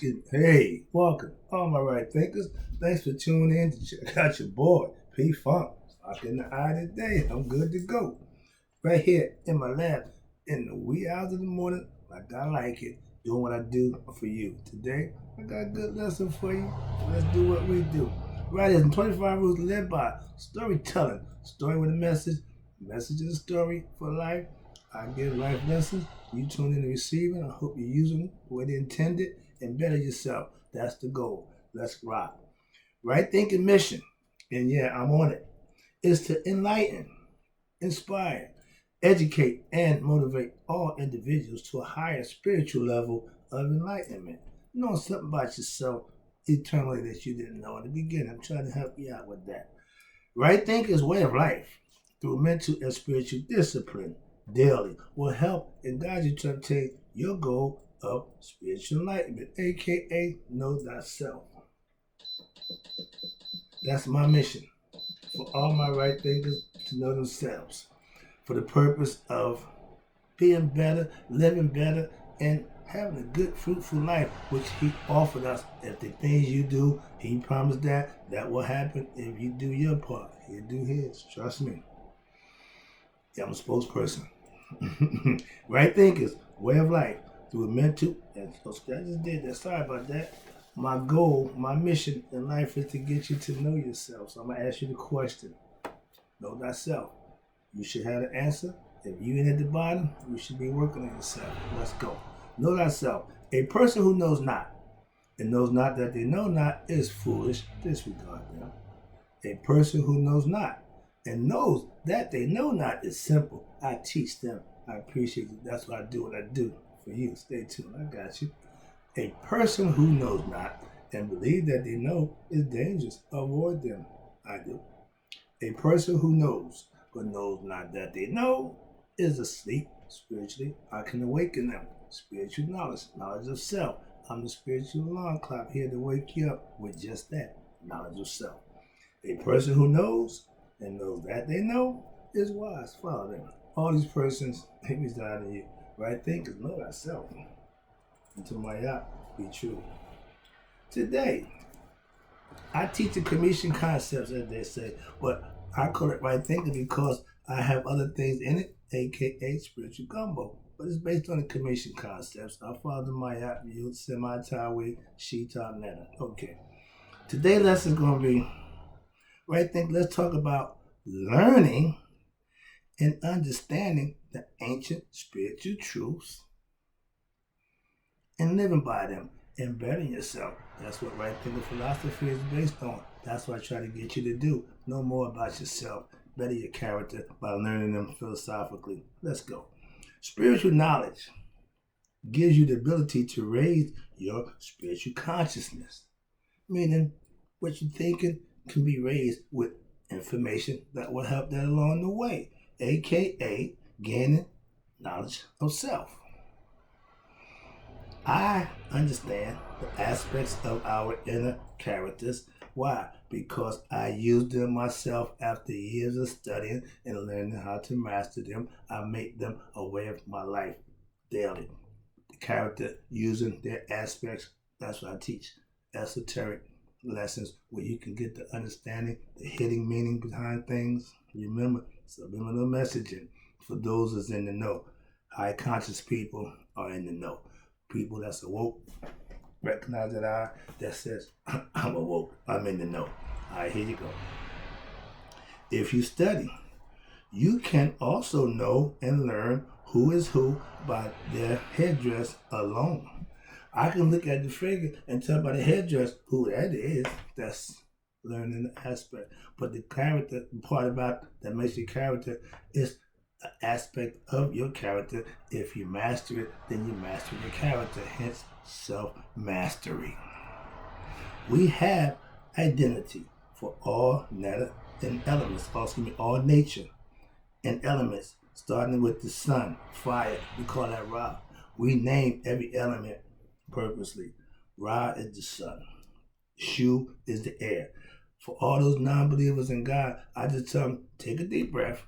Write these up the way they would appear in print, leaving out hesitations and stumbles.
Hey, welcome. All my right thinkers. Thanks for tuning in to check out your boy, P Funk. Lock in the eye today. I'm good to go. Right here in my lab in the wee hours of the morning, like I like it, doing what I do for you. Today, I got a good lesson for you. Let's do what we do. Right here in 25 Rules to Live By. Storytelling. Story with a message. Message is a story for life. I give life lessons. You tune in to receive it. I hope you're using it the way they intended and better yourself. That's the goal. Let's rock. Right thinking mission, and yeah, I'm on it, is to enlighten, inspire, educate, and motivate all individuals to a higher spiritual level of enlightenment. Know something about yourself eternally that you didn't know in the beginning. I'm trying to help you out with that. Right thinking is way of life through mental and spiritual discipline daily will help and guide you to obtain your goal of spiritual enlightenment, aka know thyself. That's my mission for all my right thinkers to know themselves for the purpose of being better, living better, and having a good, fruitful life, which He offered us. If the things you do, He promised that will happen if you do your part. He'll do His. Trust me. Yeah, I'm a spokesperson. Right thinkers, way of life, through a mental, and I just did that. Sorry about that. My goal, my mission in life is to get you to know yourself. So I'm gonna ask you the question. Know thyself. You should have the answer. If you ain't at the bottom, you should be working on yourself. Let's go. Know thyself. A person who knows not and knows not that they know not is foolish. Disregard them. A person who knows not and knows that they know not is simple. I teach them. I appreciate you. That's why I do what I do for you. Stay tuned. I got you. A person who knows not and believes that they know is dangerous. Avoid them. I do. A person who knows but knows not that they know is asleep spiritually. I can awaken them. Spiritual knowledge, knowledge of self. I'm the spiritual alarm clock here to wake you up with just that, knowledge of self. A person who knows and knows that they know is wise. Follow them. All these persons, they reside in you. Right thinkers, know thyself. Until my yacht be true. Today, I teach the commission concepts, as they say, but I call it right thinking because I have other things in it, aka spiritual gumbo. But it's based on the commission concepts. I follow the Mayat view, Semi-Tawi, Shita, Netta. Okay. Today's lesson is going to be right think. Let's talk about learning and understanding the ancient spiritual truths and living by them and bettering yourself. That's what right thinking philosophy is based on. That's what I try to get you to do. Know more about yourself, better your character by learning them philosophically. Let's go. Spiritual knowledge gives you the ability to raise your spiritual consciousness, meaning what you're thinking can be raised with information that will help that along the way, aka gaining knowledge of self. I understand the aspects of our inner characters. Why? Because I use them myself after years of studying and learning how to master them. I make them a way of my life daily. The character using their aspects, that's what I teach. Esoteric lessons where you can get the understanding, the hidden meaning behind things. Remember, subliminal messaging for those that's in the know. High conscious people are in the know. People that's awoke, recognize that that says, I'm awoke, I'm in the know. All right, here you go. If you study, you can also know and learn who is who by their headdress alone. I can look at the figure and tell by the headdress who that is. That's learning the aspect. But the character, the part about that makes your character is an aspect of your character. If you master it, then you master your character, hence self-mastery. We have identity for all matter and elements, all nature and elements, starting with the sun, fire, we call that Ra. We name every element purposely. Ra is the sun. Shu is the air. For all those non-believers in God, I just tell them, take a deep breath.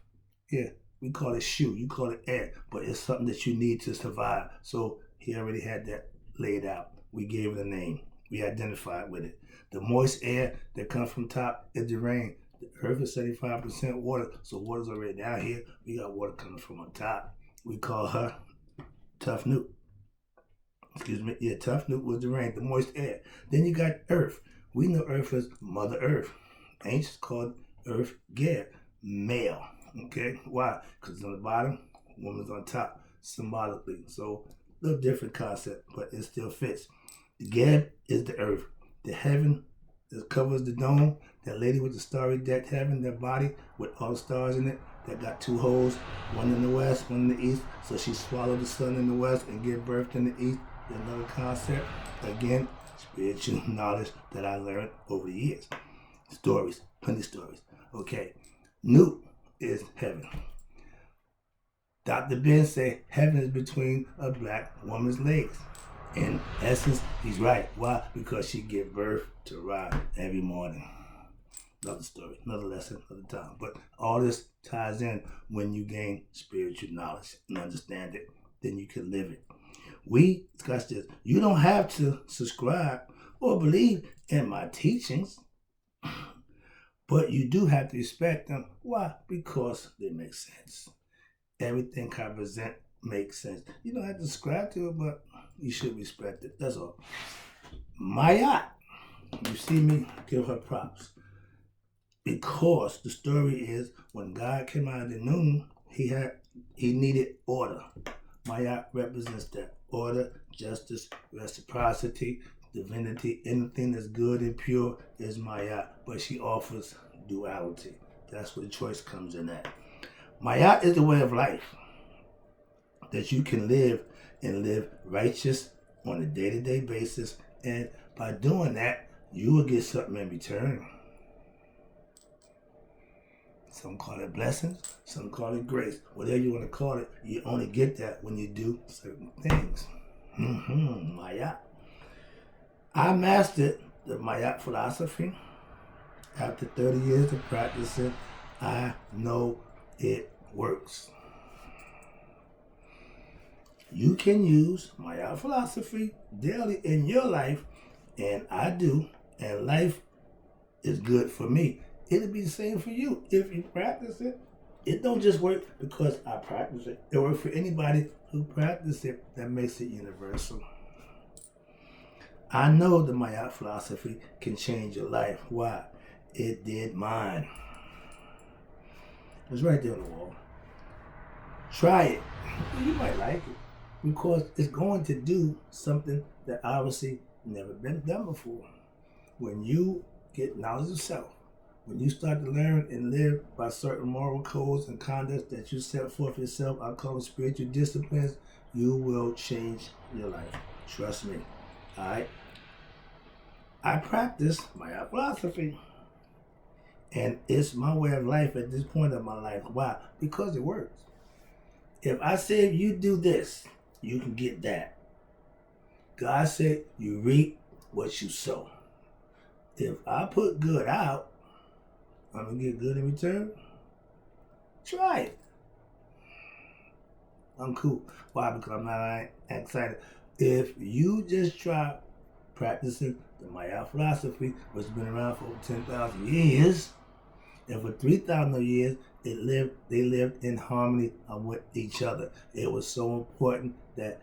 Yeah, we call it shu, you call it air, but it's something that you need to survive. So he already had that laid out. we gave it a name. We identified with it. The moist air that comes from top is the rain. The earth is 75% water, so water's already down here. We got water coming from on top. We call her Tufnut. Excuse me. Yeah, Tufnut was the rain, the moist air. Then you got earth. We know earth as Mother Earth. Ancients called earth Ger, male. Okay? Why? Because it's on the bottom, woman's on top, symbolically. So, a little different concept, but it still fits. The Geb is the earth. The heaven that covers the dome, that lady with the starry decked heaven, that body with all the stars in it, that got two holes, one in the west, one in the east. So she swallowed the sun in the west and gave birth in the east. Another concept. Again, spiritual knowledge that I learned over the years. Stories, plenty of stories. Okay, Nut is heaven. Dr. Ben said heaven is between a black woman's legs. In essence, he's right. Why? Because she gives birth to Ra every morning. Another story, another lesson, another time. But all this ties in when you gain spiritual knowledge and understand it, then you can live it. We discussed this. You don't have to subscribe or believe in my teachings, but you do have to respect them. Why? Because they make sense. Everything I present makes sense. You don't have to subscribe to it, but you should respect it. That's all. Mayat, you see me give her props. Because the story is when God came out of the noon, he needed order. Mayat represents that. Order, justice, reciprocity, divinity, anything that's good and pure is Mayat. But she offers duality. That's where the choice comes in at. Mayat is the way of life that you can live and live righteous on a day-to-day basis. And by doing that, you will get something in return. Some call it blessings, some call it grace. Whatever you want to call it, you only get that when you do certain things. Mayat. I mastered the Mayat philosophy. After 30 years of practicing, I know it works. You can use Mayat philosophy daily in your life, and I do, and life is good for me. It'll be the same for you if you practice it. It don't just work because I practice it. It works for anybody who practices it. That makes it universal. I know the Mayat philosophy can change your life. Why? It did mine. It's right there on the wall. Try it. You might like it because it's going to do something that obviously never been done before. When you get knowledge of self, when you start to learn and live by certain moral codes and conducts that you set forth yourself, I call them spiritual disciplines, you will change your life. Trust me. All right? I practice my philosophy. And it's my way of life at this point of my life. Why? Because it works. If I say if you do this, you can get that. God said you reap what you sow. If I put good out, I'm going to get good in return. Try it. I'm cool. Why? Because I'm not excited. If you just try practicing the Mayat philosophy, which has been around for over 10,000 years, and for 3,000 years, they lived in harmony with each other. It was so important that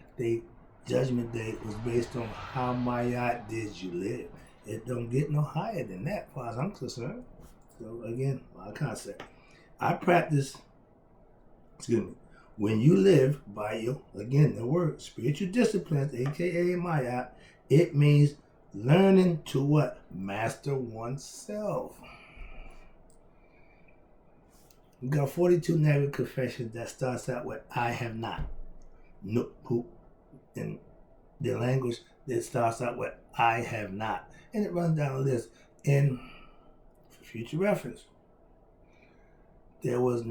Judgment Day was based on how Mayat did you live. It don't get no higher than that, as far as I'm concerned. So again, my concept. I practice, when you live by your, again, the word, spiritual disciplines, aka Mayat, it means learning to what? Master oneself. We got 42 negative confessions that starts out with I have not. No, in the language that starts out with I have not. And it runs down a list. And for future reference, it was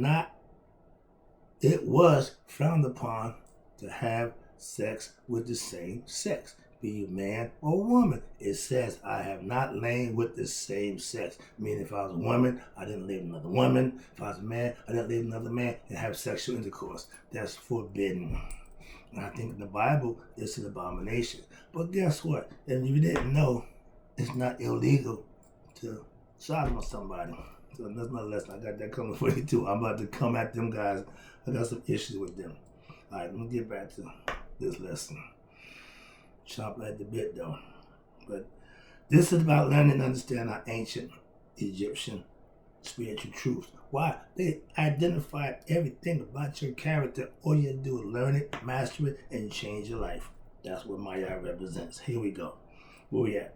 frowned upon to have sex with the same sex, be you man or woman. It says, I have not lain with the same sex. Meaning if I was a woman, I didn't live with another woman. If I was a man, I didn't live with another man and have sexual intercourse. That's forbidden. And I think the Bible is an abomination. But guess what? If you didn't know, it's not illegal to sodomite somebody. So that's my lesson. I got that coming for you too. I'm about to come at them guys. I got some issues with them. All right, let me get back to this lesson. Chop at the bit though. But this is about learning and understand our ancient Egyptian spiritual truths. Why? They identified everything about your character. All you have to do is learn it, master it, and change your life. That's what Maya represents. Here we go. Where we at?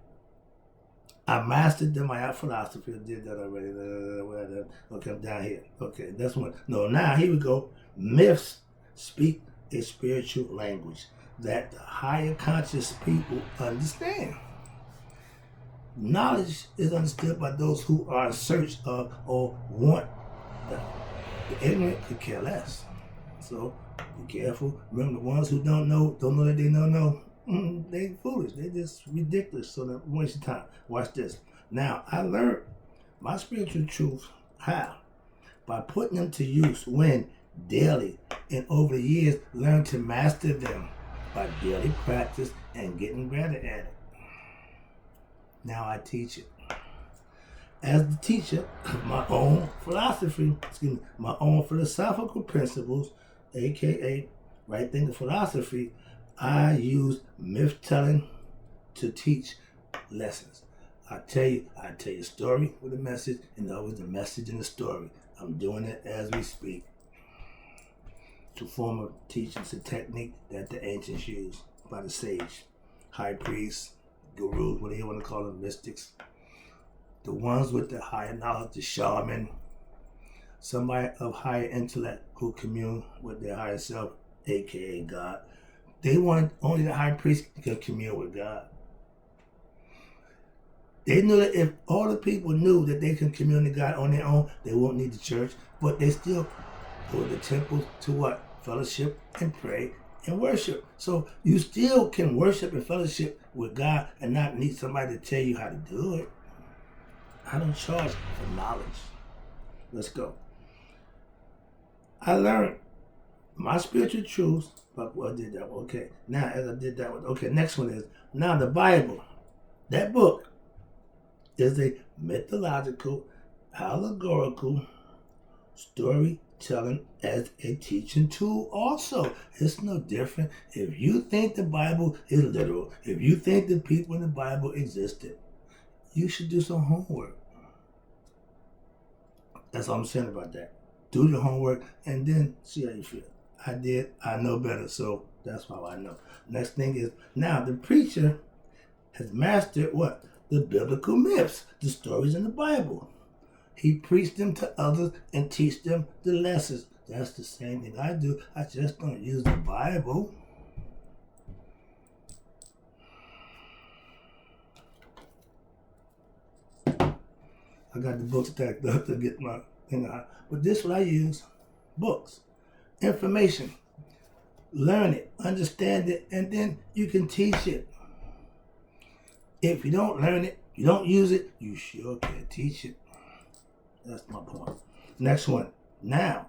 I mastered the Maya philosophy. I did that already. Okay, I'm down here. Okay, that's one. No, now here we go. Myths speak a spiritual language that the higher conscious people understand. Knowledge is understood by those who are in search of or want the ignorant could care less. So be careful. Remember, the ones who don't know that they don't know. They foolish. They just ridiculous. So don't waste your time. Watch this. Now, I learned my spiritual truth. How? By putting them to use when daily and over the years learn to master them by daily practice and getting better at it. Now I teach it. As the teacher of my own philosophy, my own philosophical principles, aka right thinking philosophy, I use myth telling to teach lessons. I tell you a story with a message, and always the message in the story. I'm doing it as we speak. To form of teaching, it's a technique that the ancients used by the sage, high priests, gurus, whatever you want to call them, mystics, the ones with the higher knowledge, the shaman, somebody of higher intellect who commune with their higher self, aka God. They wanted only the high priest could commune with God. They knew that if all the people knew that they can commune with God on their own, they won't need the church, but they still go to the temple to what? Fellowship and pray and worship. So you still can worship and fellowship with God and not need somebody to tell you how to do it. I don't charge for knowledge. Let's go. I learned my spiritual truths, but I did that one. Okay. Now, as I did that one, okay, next one is, now the Bible, that book is a mythological, allegorical storytelling as a teaching tool also. It's no different. If you think the Bible is literal, if you think the people in the Bible existed, you should do some homework. That's all I'm saying about that. Do the homework and then see how you feel. I did. I know better, so that's how I know. Next thing is, now the preacher has mastered what? The biblical myths, the stories in the Bible. He preached them to others and teach them the lessons. That's the same thing I do. I just don't use the Bible. I got the book stacked up to get my thing out. But this is what I use. Books. Information. Learn it. Understand it. And then you can teach it. If you don't learn it, you don't use it, you sure can teach it. That's my point. Next one. Now,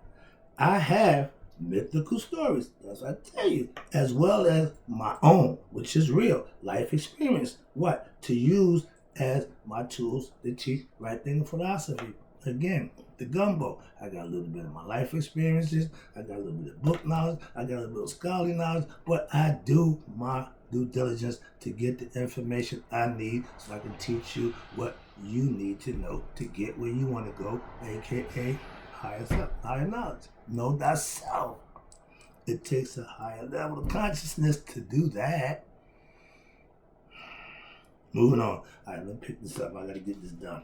I have mythical stories, as I tell you, as well as my own, which is real life experience. What? To use as my tools to teach right thinking philosophy. Again, the gumbo. I got a little bit of my life experiences. I got a little bit of book knowledge. I got a little scholarly knowledge. But I do my due diligence to get the information I need so I can teach you what you need to know to get where you want to go, aka higher self, higher knowledge. Know thyself. It takes a higher level of consciousness to do that. Moving on. All right, let me pick this up. I got to get this done.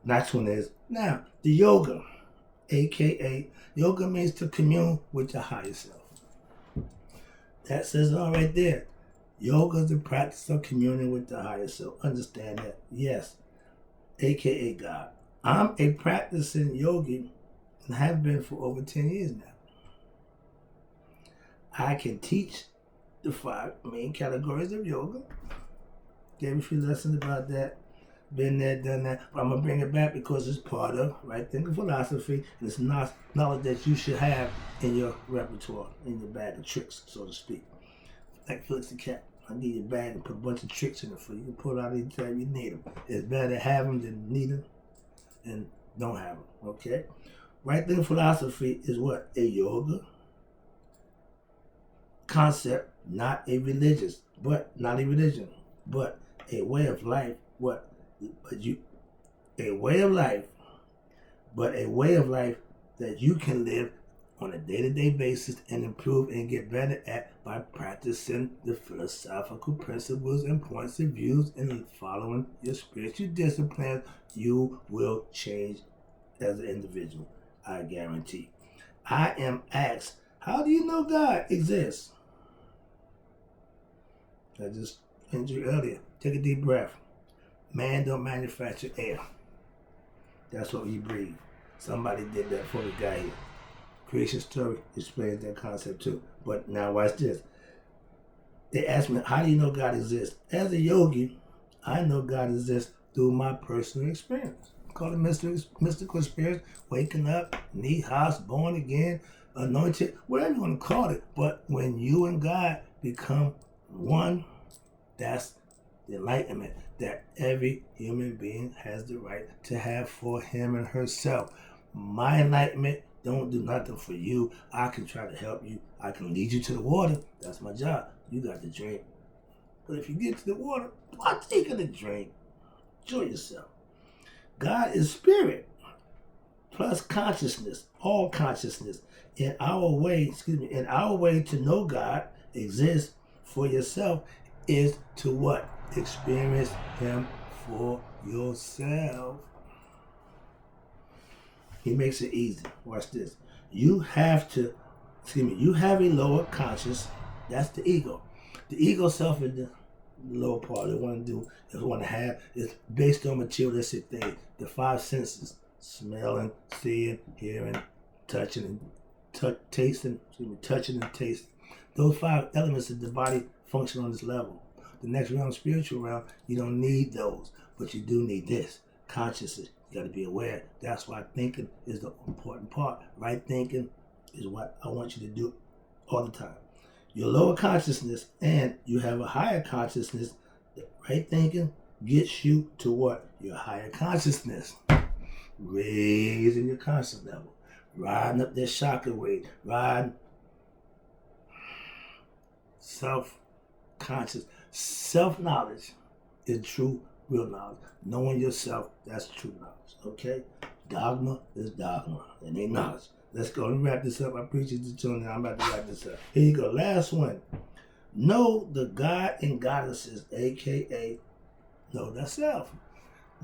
Next one is, now, the yoga, aka yoga means to commune with your higher self. That says it all right there. Yoga is the practice of communing with the higher self. Understand that? Yes. AKA God. I'm a practicing yogi and have been for over 10 years now. I can teach the 5 main categories of yoga. Gave a few lessons about that. been there, done that. But I'm going to bring it back because it's part of right thinking philosophy, and it's not knowledge that you should have in your repertoire, in your bag of tricks, so to speak. Like Felix the Cat. I need your bag and put a bunch of tricks in it for you. You can pull it out anytime you need them. It's better to have them than need them and don't have them, okay? Right thinking philosophy is what? A yoga concept, not a religion, but a way of life. What? A way of life, but a way of life that you can live on a day-to-day basis and improve and get better at by practicing the philosophical principles and points of views and following your spiritual disciplines. You will change as an individual, I guarantee. I am asked, how do you know God exists? I just told you earlier. Take a deep breath. Man don't manufacture air. That's what we breathe. Somebody did that before we got here. Creation story explains that concept too. But now watch this. They asked me, how do you know God exists? As a yogi, I know God exists through my personal experience. Call it mystical experience, waking up, knee house, born again, anointed, whatever you want to call it. But when you and God become one, that's the enlightenment that every human being has the right to have for him and herself. My enlightenment don't do nothing for you. I can try to help you. I can lead you to the water. That's my job. You got to drink. But if you get to the water, why take a drink? Enjoy yourself. God is spirit plus consciousness, all consciousness. In our way to know God exists for yourself is to what? Experience him for yourself. He makes it easy. Watch this. You have a lower conscious. That's the ego. The ego self is the lower part. They want to do, they want to have, is based on materialistic things. The five senses: smelling, seeing, hearing, touching, and tasting. Touching and tasting. Those five elements of the body function on this level. The next realm, spiritual realm, you don't need those, but you do need this consciousness. You got to be aware. That's why thinking is the important part. Right thinking is what I want you to do all the time. Your lower consciousness and you have a higher consciousness. Right thinking gets you to what? Your higher consciousness. Raising your conscious level. Riding up that chakra wave. Riding self-conscious. Self-knowledge is true, real knowledge. Knowing yourself, that's true knowledge. Okay? Dogma is dogma. It ain't knowledge. Let's go and wrap this up. I appreciate you tuning in. I'm about to wrap this up. Here you go. Last one. Know the God and goddesses, a.k.a. know thyself.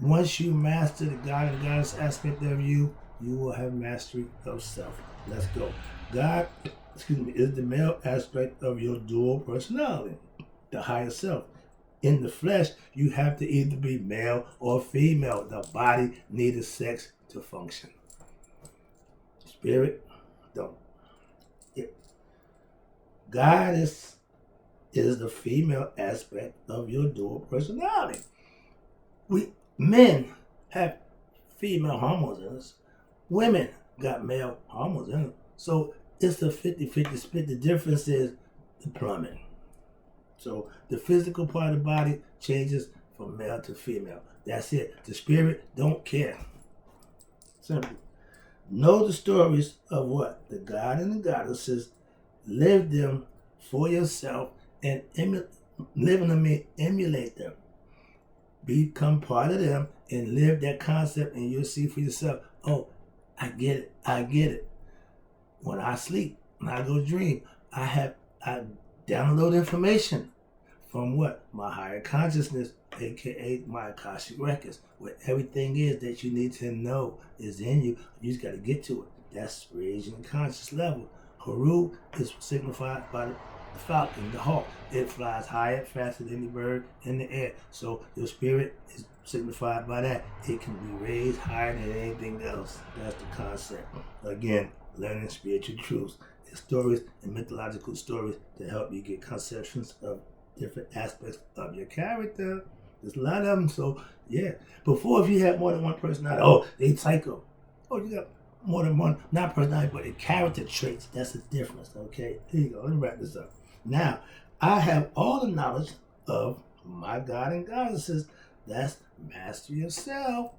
Once you master the God and goddess aspect of you, you will have mastery of self. Let's go. God, is the male aspect of your dual personality, the higher self. In the flesh, you have to either be male or female. The body needs sex to function. Spirit, don't. God is the female aspect of your dual personality. Men have female hormones in us. Women got male hormones in them. So it's a 50-50 split. The difference is the plumbing. So the physical part of the body changes from male to female. That's it. The spirit don't care. Simple. Know the stories of what? The God and the goddesses. Live them for yourself and emulate them. Become part of them and live that concept, and you'll see for yourself, oh, I get it. When I sleep, when I go dream, I download information from what? My higher consciousness, aka my Akashic Records, where everything is that you need to know is in you. You just got to get to it. That's raising the conscious level. Haru is signified by the falcon, the hawk. It flies higher, faster than the bird in the air. So your spirit is signified by that. It can be raised higher than anything else. That's the concept. Again, learning spiritual truths. It's stories and mythological stories to help you get conceptions of different aspects of your character. There's a lot of them. So yeah. Before, if you had more than one personality, oh, they psycho. Oh, you got more than one, not personality, but the character traits. That's the difference. Okay. Here you go. Let me wrap this up. Now, I have all the knowledge of my God and goddesses. That's master yourself.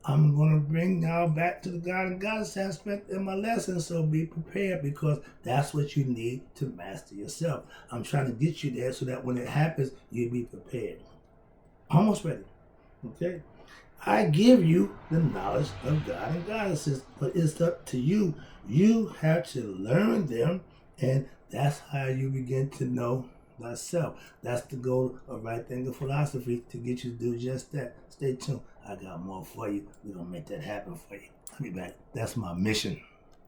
I'm going to bring y'all back to the God and Goddess aspect in my lesson, so be prepared, because that's what you need to master yourself. I'm trying to get you there so that when it happens, you'll be prepared. Almost ready. Okay? I give you the knowledge of God and goddesses, but it's up to you. You have to learn them, and that's how you begin to know thyself. That's the goal of Right Thinking Philosophy, to get you to do just that. Stay tuned. I got more for you. We're going to make that happen for you. I'll be back. That's my mission.